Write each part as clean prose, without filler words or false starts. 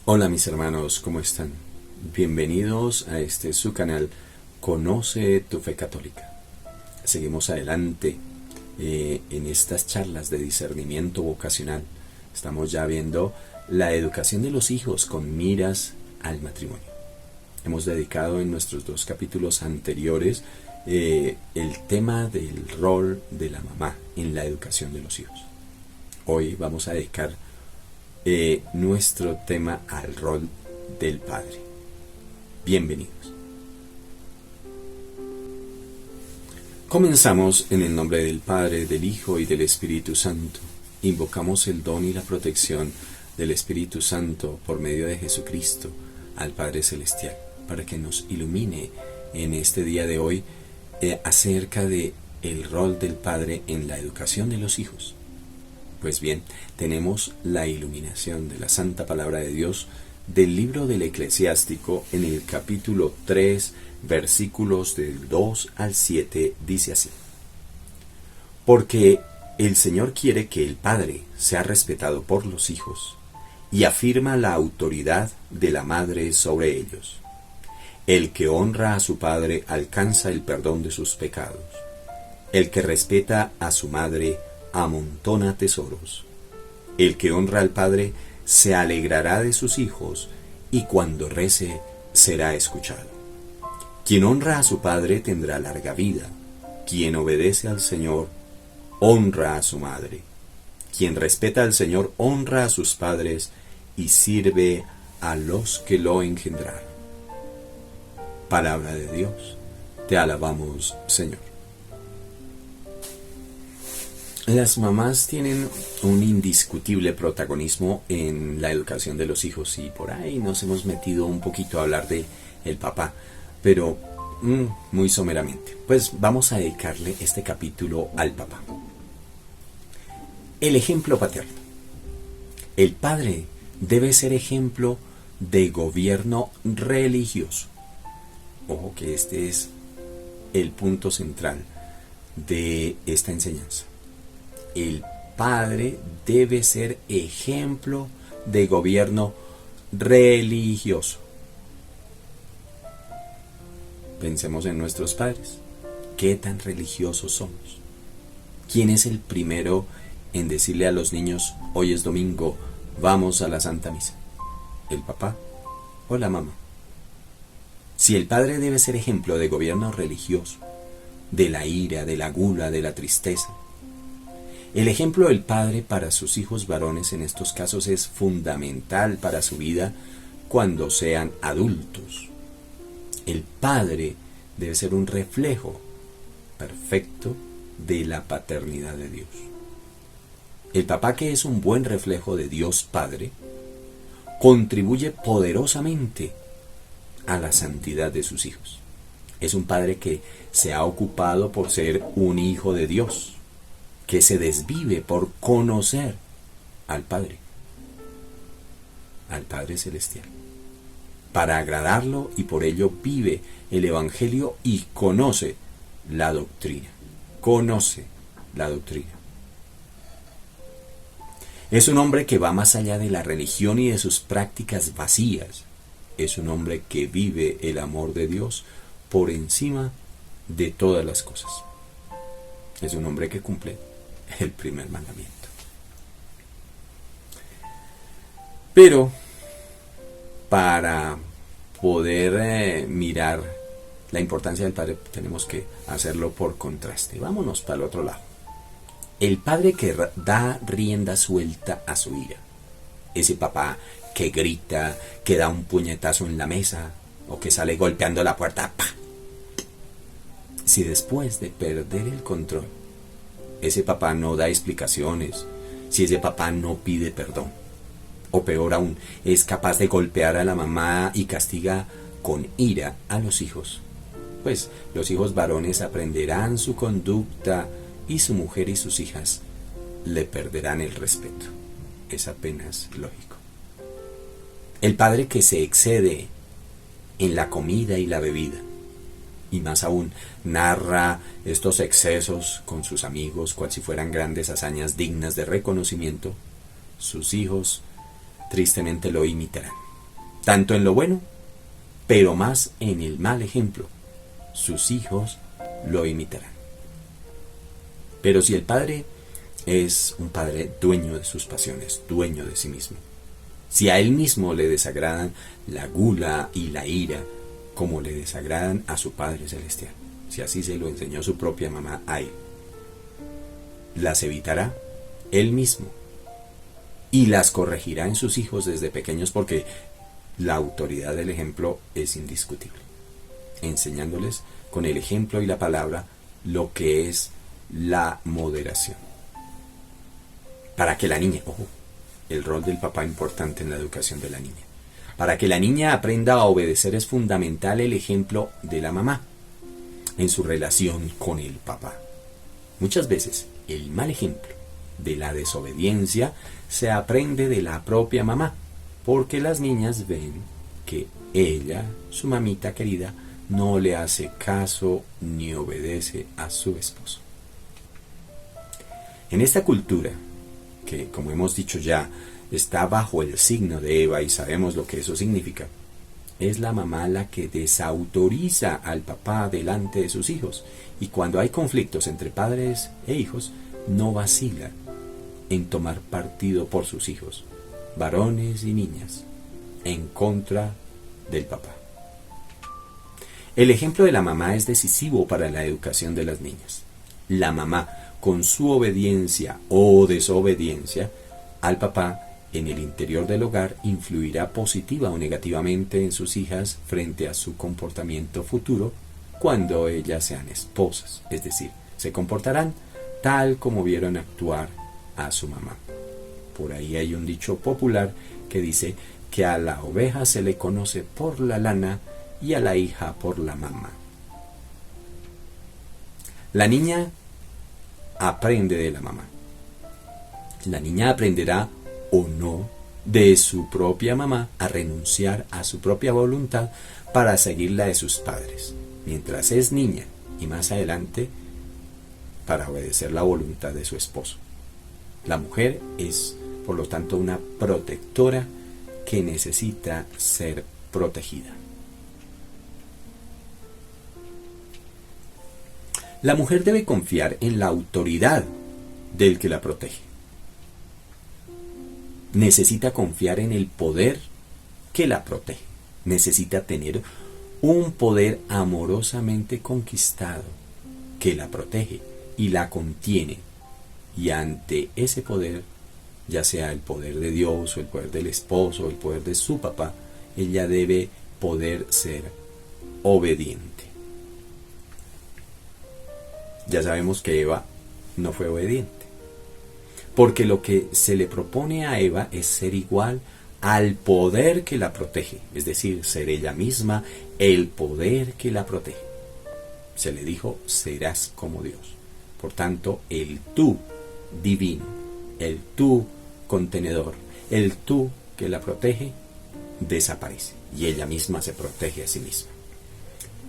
Hola mis hermanos, ¿cómo están? Bienvenidos a este su canal Conoce tu Fe Católica. Seguimos adelante en estas charlas de discernimiento vocacional. Estamos ya viendo la educación de los hijos con miras al matrimonio. Hemos dedicado en nuestros dos capítulos anteriores el tema del rol de la mamá en la educación de los hijos. Hoy vamos a dedicar nuestro tema al rol del padre. Bienvenidos. Comenzamos en el nombre del Padre, del Hijo y del Espíritu Santo. Invocamos el don y la protección del Espíritu Santo por medio de Jesucristo al Padre Celestial, para que nos ilumine en este día de hoy acerca de el rol del padre en la educación de los hijos. Pues bien, tenemos la iluminación de la Santa Palabra de Dios del libro del Eclesiástico en el capítulo 3, versículos del 2 al 7, dice así: Porque el Señor quiere que el padre sea respetado por los hijos y afirma la autoridad de la madre sobre ellos. El que honra a su padre alcanza el perdón de sus pecados. El que respeta a su madre amontona tesoros. El que honra al padre se alegrará de sus hijos, y cuando rece será escuchado. Quien honra a su padre tendrá larga vida. Quien obedece al Señor honra a su madre. Quien respeta al Señor honra a sus padres y sirve a los que lo engendraron. Palabra de Dios, te alabamos, Señor. Las mamás tienen un indiscutible protagonismo en la educación de los hijos, y por ahí nos hemos metido un poquito a hablar de el papá, pero muy someramente. Pues vamos a dedicarle este capítulo al papá. El ejemplo paterno. El padre debe ser ejemplo de gobierno religioso. Ojo que este es el punto central de esta enseñanza. El padre debe ser ejemplo de gobierno religioso. Pensemos en nuestros padres. ¿Qué tan religiosos somos? ¿Quién es el primero en decirle a los niños: hoy es domingo, vamos a la Santa Misa? ¿El papá o la mamá? Si el padre debe ser ejemplo de gobierno religioso, de la ira, de la gula, de la tristeza, el ejemplo del padre para sus hijos varones en estos casos es fundamental para su vida cuando sean adultos. El padre debe ser un reflejo perfecto de la paternidad de Dios. El papá, que es un buen reflejo de Dios Padre, contribuye poderosamente a la santidad de sus hijos. Es un padre que se ha ocupado por ser un hijo de Dios, que se desvive por conocer al Padre Celestial, para agradarlo, y por ello vive el Evangelio y conoce la doctrina. Es un hombre que va más allá de la religión y de sus prácticas vacías. Es un hombre que vive el amor de Dios por encima de todas las cosas. Es un hombre que cumple el primer mandamiento. Pero para poder mirar la importancia del padre, tenemos que hacerlo por contraste. Vámonos para el otro lado. El padre que da rienda suelta a su ira. Ese papá que grita, que da un puñetazo en la mesa, o que sale golpeando la puerta. ¡Pah! Si después de perder el control, ese papá no da explicaciones, si ese papá no pide perdón, o peor aún, es capaz de golpear a la mamá y castiga con ira a los hijos, pues los hijos varones aprenderán su conducta y su mujer y sus hijas le perderán el respeto. Es apenas lógico. El padre que se excede en la comida y la bebida, y más aún narra estos excesos con sus amigos cual si fueran grandes hazañas dignas de reconocimiento, sus hijos tristemente lo imitarán. tanto en lo bueno, pero más en el mal ejemplo. Sus hijos lo imitarán. Pero si el padre es un padre dueño de sus pasiones, dueño de sí mismo, si a él mismo le desagradan la gula y la ira, como le desagradan a su Padre Celestial, si así se lo enseñó su propia mamá a él, las evitará él mismo y las corregirá en sus hijos desde pequeños, porque la autoridad del ejemplo es indiscutible, enseñándoles con el ejemplo y la palabra lo que es la moderación. Para que la niña, ojo, el rol del papá importante en la educación de la niña. Para que la niña aprenda a obedecer es fundamental el ejemplo de la mamá en su relación con el papá. Muchas veces el mal ejemplo de la desobediencia se aprende de la propia mamá, porque las niñas ven que ella, su mamita querida, no le hace caso ni obedece a su esposo. En esta cultura, que como hemos dicho ya, está bajo el signo de Eva y sabemos lo que eso significa, es la mamá la que desautoriza al papá delante de sus hijos, y cuando hay conflictos entre padres e hijos, no vacila en tomar partido por sus hijos, varones y niñas, en contra del papá. El ejemplo de la mamá es decisivo para la educación de las niñas. La mamá, con su obediencia o desobediencia al papá en el interior del hogar, influirá positiva o negativamente en sus hijas frente a su comportamiento futuro cuando ellas sean esposas, es decir, se comportarán tal como vieron actuar a su mamá. Por ahí hay un dicho popular que dice que a la oveja se le conoce por la lana y a la hija por la mama. La niña aprende de la mamá. La niña aprenderá o no de su propia mamá a renunciar a su propia voluntad para seguir la de sus padres, mientras es niña, y más adelante para obedecer la voluntad de su esposo. La mujer es, por lo tanto, una protectora que necesita ser protegida. La mujer debe confiar en la autoridad del que la protege. Necesita confiar en el poder que la protege. Necesita tener un poder amorosamente conquistado que la protege y la contiene. Y ante ese poder, ya sea el poder de Dios o el poder del esposo o el poder de su papá, ella debe poder ser obediente. Ya sabemos que Eva no fue obediente, porque lo que se le propone a Eva es ser igual al poder que la protege, es decir, ser ella misma el poder que la protege. Se le dijo, serás como Dios. Por tanto, el tú divino, el tú contenedor, el tú que la protege, desaparece y ella misma se protege a sí misma.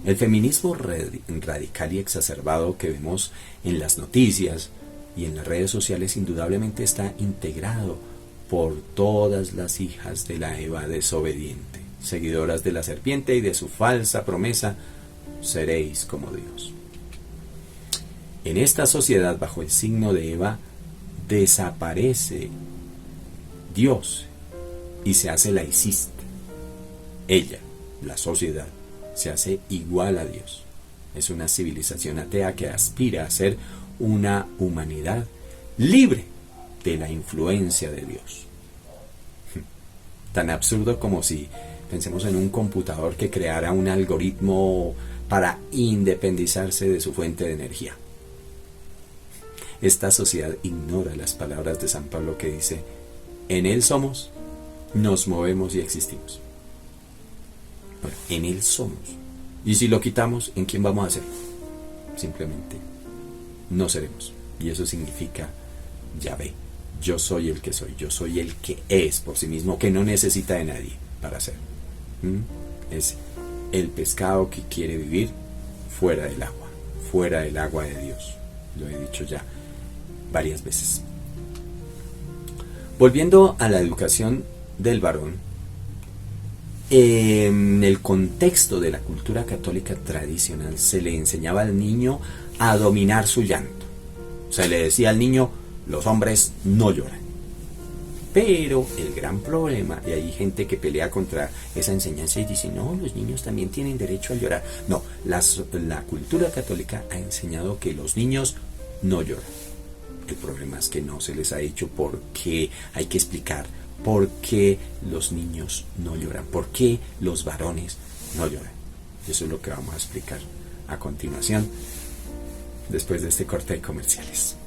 El feminismo radical y exacerbado que vemos en las noticias y en las redes sociales indudablemente está integrado por todas las hijas de la Eva desobediente, seguidoras de la serpiente y de su falsa promesa, seréis como Dios. En esta sociedad bajo el signo de Eva desaparece Dios y se hace laicista. Ella, la sociedad, se hace igual a Dios. Es una civilización atea que aspira a ser una humanidad libre de la influencia de Dios. Tan absurdo como si pensemos en un computador que creara un algoritmo para independizarse de su fuente de energía. Esta sociedad ignora las palabras de San Pablo que dice, en Él somos, nos movemos y existimos. Bueno, en Él somos. Y si lo quitamos, ¿en quién vamos a ser? Simplemente no seremos. Y eso significa Yahvé. Yo soy el que soy. Yo soy el que es por sí mismo, que no necesita de nadie para ser. Es el pescado que quiere vivir fuera del agua de Dios. Lo he dicho ya varias veces. Volviendo a la educación del varón, En el contexto de la cultura católica tradicional se le enseñaba al niño a dominar su llanto. Se le decía al niño, los hombres no lloran. Pero el gran problema, y hay gente que pelea contra esa enseñanza y dice, no, los niños también tienen derecho a llorar. No, la cultura católica ha enseñado que los niños no lloran. El problema es que no se les ha dicho por qué, hay que explicar por qué los niños no lloran, por qué los varones no lloran. Eso es lo que vamos a explicar a continuación, después de este corte de comerciales.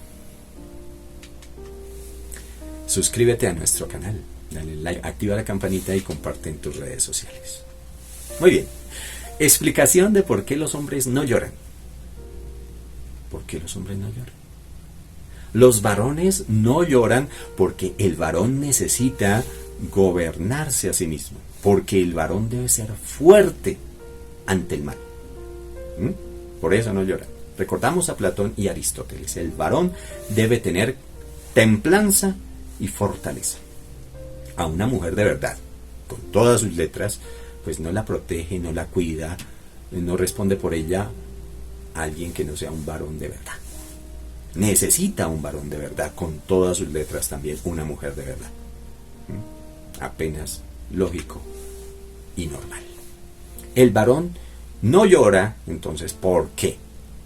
Suscríbete a nuestro canal, dale like, activa la campanita y comparte en tus redes sociales. Muy bien, explicación de por qué los hombres no lloran. ¿Por qué los hombres no lloran? Los varones no lloran porque el varón necesita gobernarse a sí mismo, porque el varón debe ser fuerte ante el mal. Por eso no lloran. Recordamos a Platón y Aristóteles. El varón debe tener templanza y fortaleza. A una mujer de verdad, con todas sus letras, pues no la protege, no la cuida, no responde por ella a alguien que no sea un varón de verdad. Necesita un varón de verdad, con todas sus letras también, una mujer de verdad. Apenas lógico y normal. El varón no llora, entonces, ¿por qué?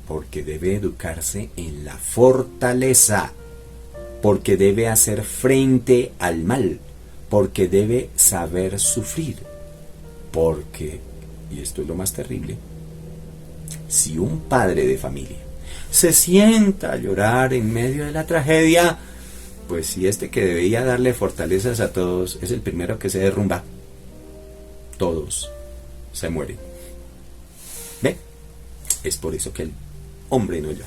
Porque debe educarse en la fortaleza, porque debe hacer frente al mal, porque debe saber sufrir, porque, y esto es lo más terrible, si un padre de familia se sienta a llorar en medio de la tragedia, pues si este que debía darle fortalezas a todos es el primero que se derrumba, todos se mueren. ¿Ve? Es por eso que el hombre no llora.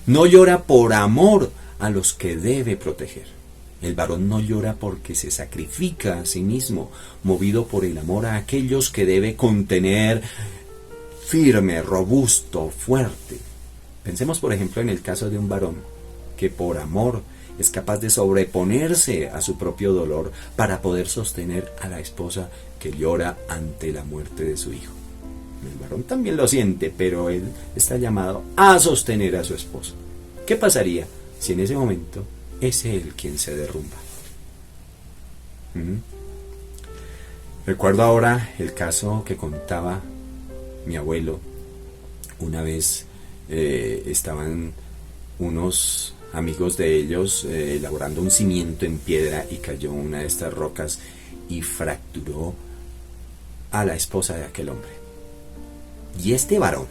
No llora por amor a los que debe proteger. El varón no llora porque se sacrifica a sí mismo, movido por el amor a aquellos que debe contener, firme, robusto, fuerte. Pensemos, por ejemplo, en el caso de un varón que por amor es capaz de sobreponerse a su propio dolor para poder sostener a la esposa que llora ante la muerte de su hijo. El varón también lo siente, pero él está llamado a sostener a su esposa. ¿Qué pasaría si en ese momento es él quien se derrumba? Recuerdo ahora el caso que contaba mi abuelo. Una vez estaban unos amigos de ellos elaborando un cimiento en piedra y cayó una de estas rocas y fracturó a la esposa de aquel hombre. Y este varón,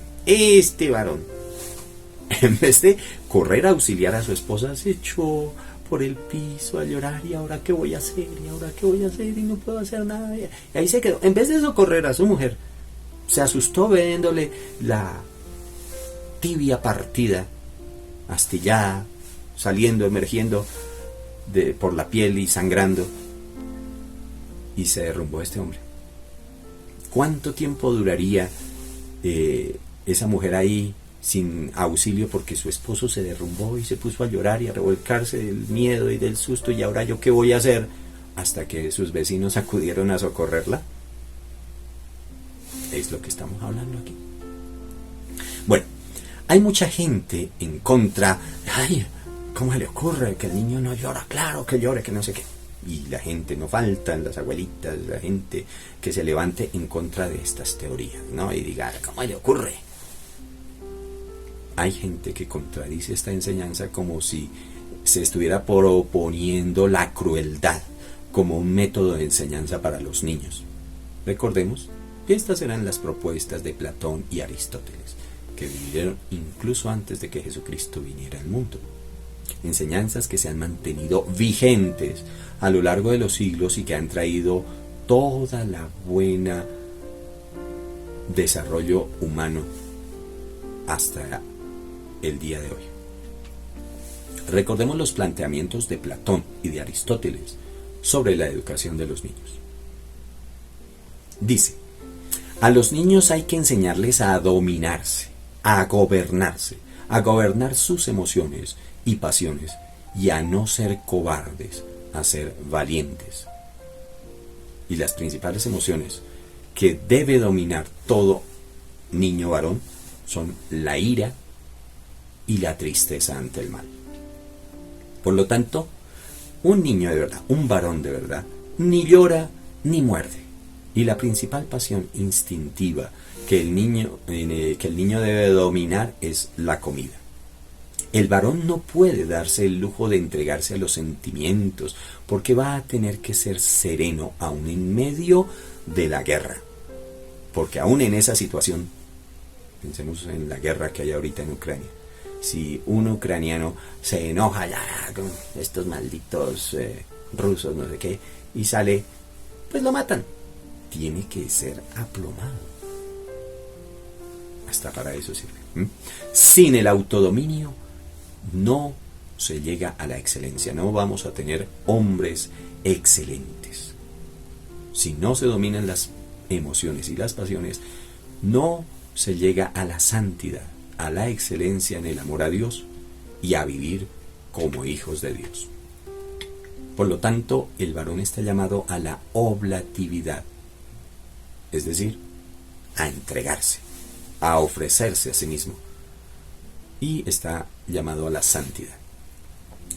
en vez de correr a auxiliar a su esposa, se echó por el piso a llorar. ¿Y ahora qué voy a hacer? ¿Y ahora qué voy a hacer? Y no puedo hacer nada. Y ahí se quedó. En vez de socorrer a su mujer, se asustó viéndole la tibia partida, astillada, saliendo, emergiendo por la piel y sangrando. Y se derrumbó este hombre. ¿Cuánto tiempo duraría esa mujer ahí sin auxilio porque su esposo se derrumbó y se puso a llorar y a revolcarse del miedo y del susto? ¿Y ahora yo qué voy a hacer? Hasta que sus vecinos acudieron a socorrerla. Es lo que estamos hablando aquí. Bueno, hay mucha gente en contra. Ay, ¿cómo le ocurre que el niño no llora? Claro que llore, que no sé qué. Y la gente, no faltan las abuelitas, la gente que se levante en contra de estas teorías, ¿no? Y diga, ¿cómo le ocurre? Hay gente que contradice esta enseñanza como si se estuviera proponiendo la crueldad como un método de enseñanza para los niños. Recordemos que estas eran las propuestas de Platón y Aristóteles, que vivieron incluso antes de que Jesucristo viniera al mundo. Enseñanzas que se han mantenido vigentes a lo largo de los siglos y que han traído toda la buena desarrollo humano hasta el día de hoy. Recordemos los planteamientos de Platón y de Aristóteles sobre la educación de los niños. Dice, a los niños hay que enseñarles a dominarse, a gobernar sus emociones y pasiones y a no ser cobardes, a ser valientes. y las principales emociones que debe dominar todo niño varón son la ira y la tristeza ante el mal. Por lo tanto, un niño de verdad, un varón de verdad, ni llora ni muerde. Y la principal pasión instintiva que el niño debe dominar es la comida. El varón no puede darse el lujo de entregarse a los sentimientos, porque va a tener que ser sereno aún en medio de la guerra. Porque aún en esa situación, pensemos en la guerra que hay ahorita en Ucrania, si un ucraniano se enoja ya con estos malditos rusos, no sé qué, y sale, pues lo matan. Tiene que ser aplomado. Hasta para eso sirve. Sin el autodominio no se llega a la excelencia. No vamos a tener hombres excelentes. Si no se dominan las emociones y las pasiones, no se llega a la santidad, a la excelencia en el amor a Dios y a vivir como hijos de Dios. Por lo tanto, el varón está llamado a la oblatividad, es decir, a entregarse, a ofrecerse a sí mismo, y está llamado a la santidad.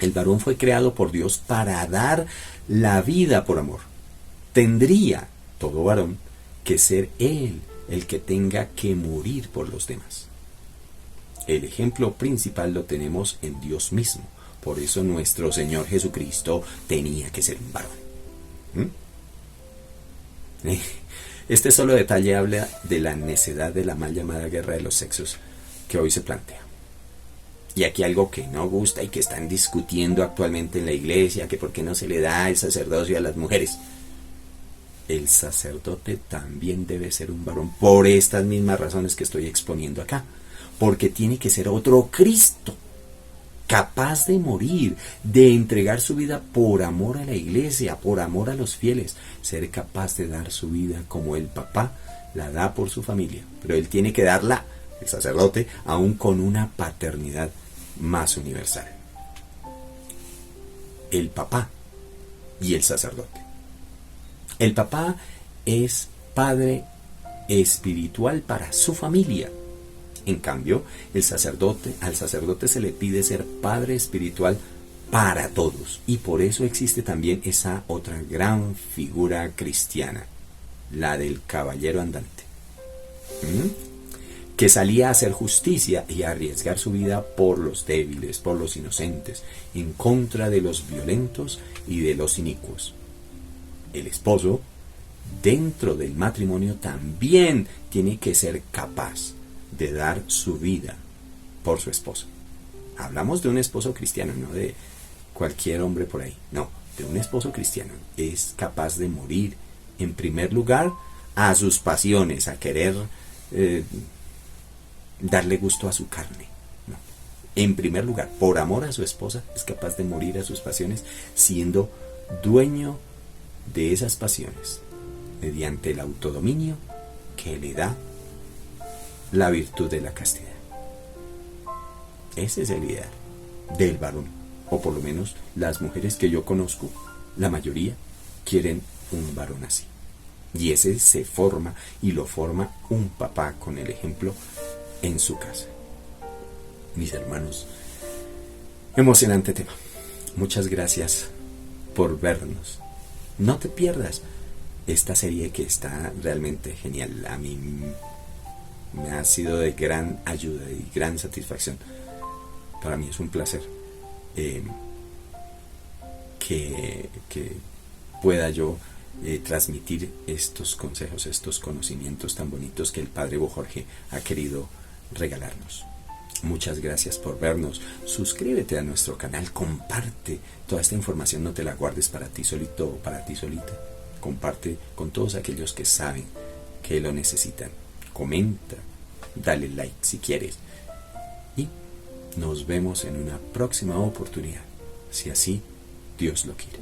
El varón fue creado por Dios para dar la vida por amor. Tendría todo varón que ser él el que tenga que morir por los demás. El ejemplo principal lo tenemos en Dios mismo. Por eso nuestro Señor Jesucristo tenía que ser un varón. Este solo detalle habla de la necedad de la mal llamada guerra de los sexos que hoy se plantea. Y aquí algo que no gusta y que están discutiendo actualmente en la iglesia, que por qué no se le da el sacerdocio a las mujeres. El sacerdote también debe ser un varón por estas mismas razones que estoy exponiendo acá. Porque tiene que ser otro Cristo, capaz de morir, de entregar su vida por amor a la iglesia, por amor a los fieles, ser capaz de dar su vida como el papá la da por su familia. Pero él tiene que darla, el sacerdote, aún con una paternidad más universal. El papá y el sacerdote. El papá es padre espiritual para su familia. En cambio, al sacerdote se le pide ser padre espiritual para todos. Y por eso existe también esa otra gran figura cristiana, la del caballero andante, que salía a hacer justicia y a arriesgar su vida por los débiles, por los inocentes, en contra de los violentos y de los inicuos. El esposo, dentro del matrimonio, también tiene que ser capaz de dar su vida por su esposa. Hablamos de un esposo cristiano, no de cualquier hombre por ahí. No, de un esposo cristiano. Es capaz de morir, en primer lugar, a sus pasiones, a querer darle gusto a su carne. No. En primer lugar, por amor a su esposa, es capaz de morir a sus pasiones, siendo dueño de esas pasiones, mediante el autodominio que le da la virtud de la castidad. Ese es el ideal del varón, o por lo menos las mujeres que yo conozco, la mayoría quieren un varón así. Y ese se forma, y lo forma un papá con el ejemplo en su casa. Mis hermanos, emocionante tema. Muchas gracias por vernos. No te pierdas esta serie que está realmente genial. A mí me ha sido de gran ayuda y gran satisfacción. Para mí es un placer que pueda yo transmitir estos consejos, estos conocimientos tan bonitos que el Padre Bo Jorge ha querido regalarnos. Muchas gracias por vernos. Suscríbete a nuestro canal, comparte toda esta información, no te la guardes para ti solito o para ti solita. Comparte con todos aquellos que saben que lo necesitan. Comenta, dale like si quieres. Y nos vemos en una próxima oportunidad, si así Dios lo quiere.